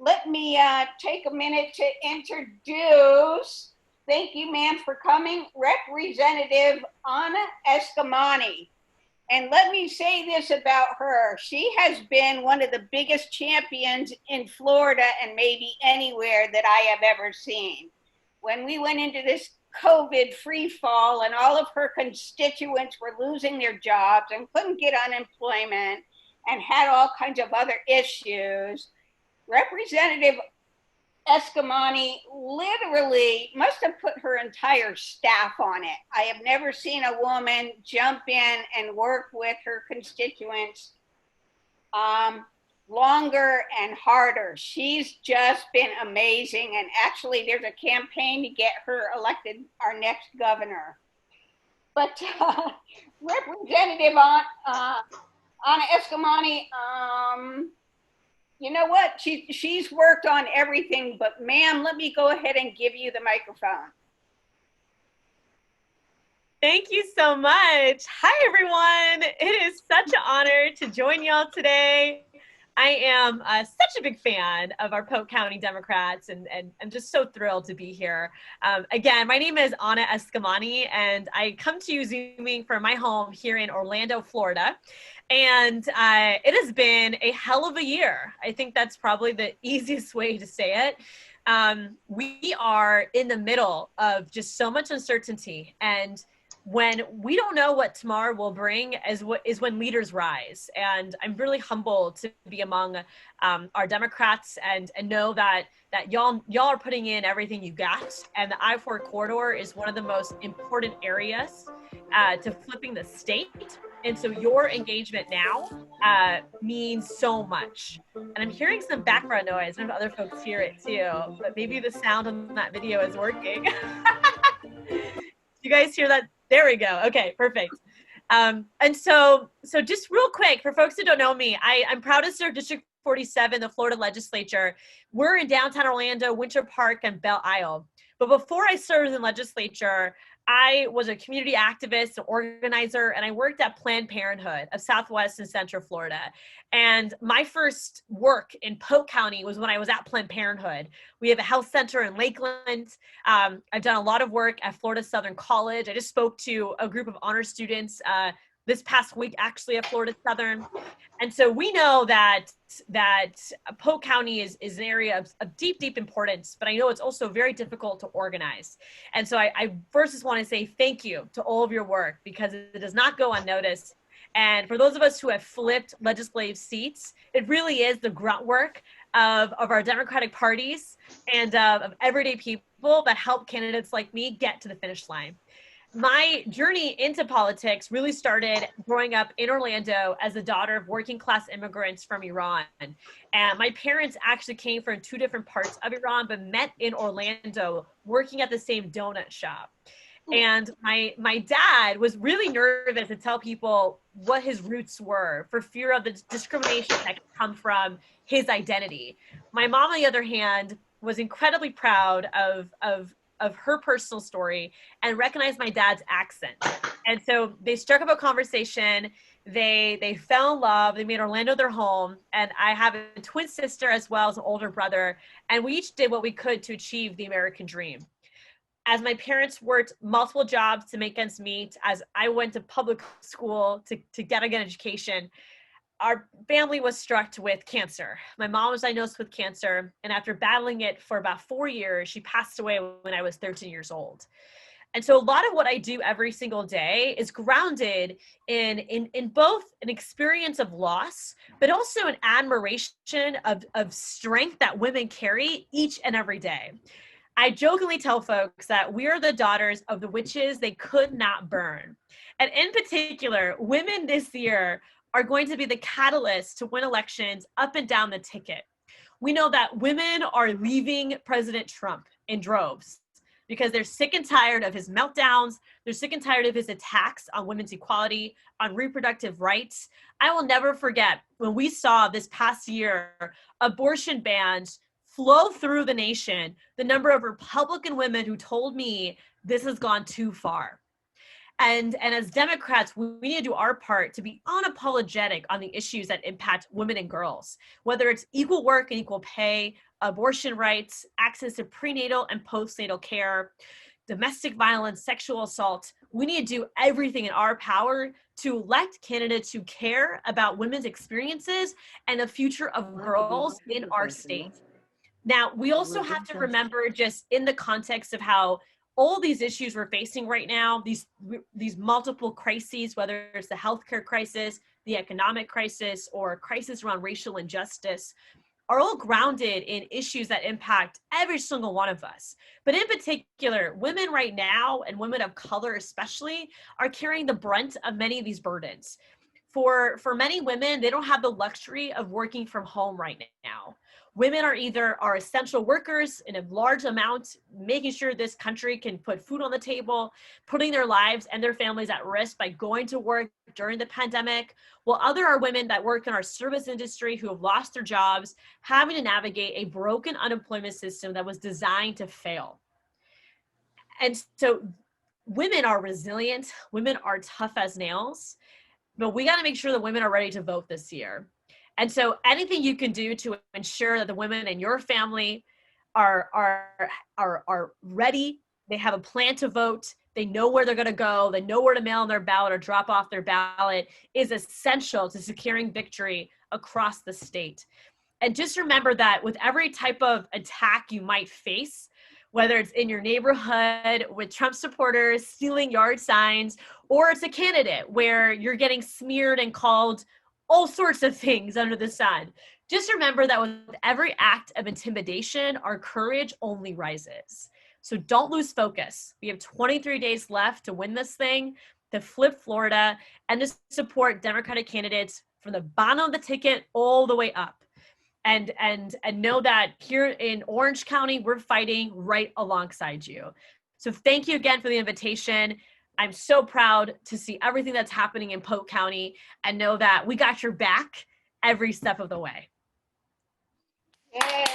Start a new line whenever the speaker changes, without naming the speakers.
let me take a minute to introduce, thank you, ma'am, for coming, Representative Anna Eskamani. And let me say this about her. She has been one of the biggest champions in Florida and maybe anywhere that I have ever seen. When we went into this COVID free fall and all of her constituents were losing their jobs and couldn't get unemployment and had all kinds of other issues, Representative Eskamani literally must have put her entire staff on it. I have never seen a woman jump in and work with her constituents longer and harder. She's just been amazing. And actually, there's a campaign to get her elected our next governor. But Representative Anna Eskamani, you know what? She's worked on everything, but ma'am, let me go ahead and give you the microphone.
Thank you so much. Hi, everyone. It is such an honor to join y'all today. I am such a big fan of our Polk County Democrats, and I'm just so thrilled to be here. Again, my name is Anna Eskamani, and I come to you Zooming from my home here in Orlando, Florida. And it has been a hell of a year. I think that's probably the easiest way to say it. We are in the middle of just so much uncertainty, and when we don't know what tomorrow will bring is when leaders rise. And I'm really humbled to be among our Democrats and know that y'all are putting in everything you got. And the I-4 corridor is one of the most important areas to flipping the state. And so your engagement now means so much. And I'm hearing some background noise. I don't know if other folks hear it too, but maybe the sound on that video is working. You guys hear that? There we go. Okay, perfect. And so just real quick, for folks who don't know me, I'm proud to serve District 47, the Florida legislature. We're in downtown Orlando, Winter Park, and Belle Isle. But before I served in legislature, I was a community activist, an organizer, and I worked at Planned Parenthood of Southwest and Central Florida. And my first work in Polk County was when I was at Planned Parenthood. We have a health center in Lakeland. I've done a lot of work at Florida Southern College. I just spoke to a group of honor students this past week, actually, at Florida Southern. And so we know that Polk County is an area of deep, deep importance, but I know it's also very difficult to organize. And so I first just want to say thank you to all of your work, because it does not go unnoticed. And for those of us who have flipped legislative seats, it really is the grunt work of our Democratic parties and of everyday people that help candidates like me get to the finish line. My journey into politics really started growing up in Orlando as the daughter of working class immigrants from Iran. And my parents actually came from two different parts of Iran, but met in Orlando working at the same donut shop. And my dad was really nervous to tell people what his roots were for fear of the discrimination that could come from his identity. My mom, on the other hand, was incredibly proud of her personal story and recognized my dad's accent. And so they struck up a conversation. They fell in love. They made Orlando their home. And I have a twin sister as well as an older brother. And we each did what we could to achieve the American dream. As my parents worked multiple jobs to make ends meet, as I went to public school to get a good education, our family was struck with cancer. My mom was diagnosed with cancer, and after battling it for about 4 years, she passed away when I was 13 years old. And so a lot of what I do every single day is grounded in both an experience of loss, but also an admiration of strength that women carry each and every day. I jokingly tell folks that we are the daughters of the witches they could not burn. And in particular, women this year are going to be the catalyst to win elections up and down the ticket. We know that women are leaving President Trump in droves because they're sick and tired of his meltdowns. They're sick and tired of his attacks on women's equality, on reproductive rights. I will never forget when we saw this past year abortion bans flow through the nation, the number of Republican women who told me this has gone too far. And as Democrats, we need to do our part to be unapologetic on the issues that impact women and girls, whether it's equal work and equal pay, abortion rights, access to prenatal and postnatal care, domestic violence, sexual assault. We need to do everything in our power to elect candidates who care about women's experiences and the future of girls in our state. Now, we also have to remember, just in the context of how all these issues we're facing right now, these multiple crises, whether it's the healthcare crisis, the economic crisis, or a crisis around racial injustice, are all grounded in issues that impact every single one of us. But in particular, women right now, and women of color especially, are carrying the brunt of many of these burdens. For many women, they don't have the luxury of working from home right now. Women are either essential workers in a large amount, making sure this country can put food on the table, putting their lives and their families at risk by going to work during the pandemic, while other are women that work in our service industry who have lost their jobs, having to navigate a broken unemployment system that was designed to fail. And so women are resilient, women are tough as nails, but we got to make sure that women are ready to vote this year. And so anything you can do to ensure that the women in your family are ready, they have a plan to vote, they know where they're going to go, they know where to mail in their ballot or drop off their ballot, is essential to securing victory across the state. And just remember that with every type of attack you might face, whether it's in your neighborhood with Trump supporters stealing yard signs, or it's a candidate where you're getting smeared and called all sorts of things under the sun, just remember that with every act of intimidation, our courage only rises. So don't lose focus. We have 23 days left to win this thing, to flip Florida, and to support Democratic candidates from the bottom of the ticket all the way up. And know that here in Orange County, we're fighting right alongside you. So thank you again for the invitation. I'm so proud to see everything that's happening in Polk County and know that we got your back every step of the way.
Yay.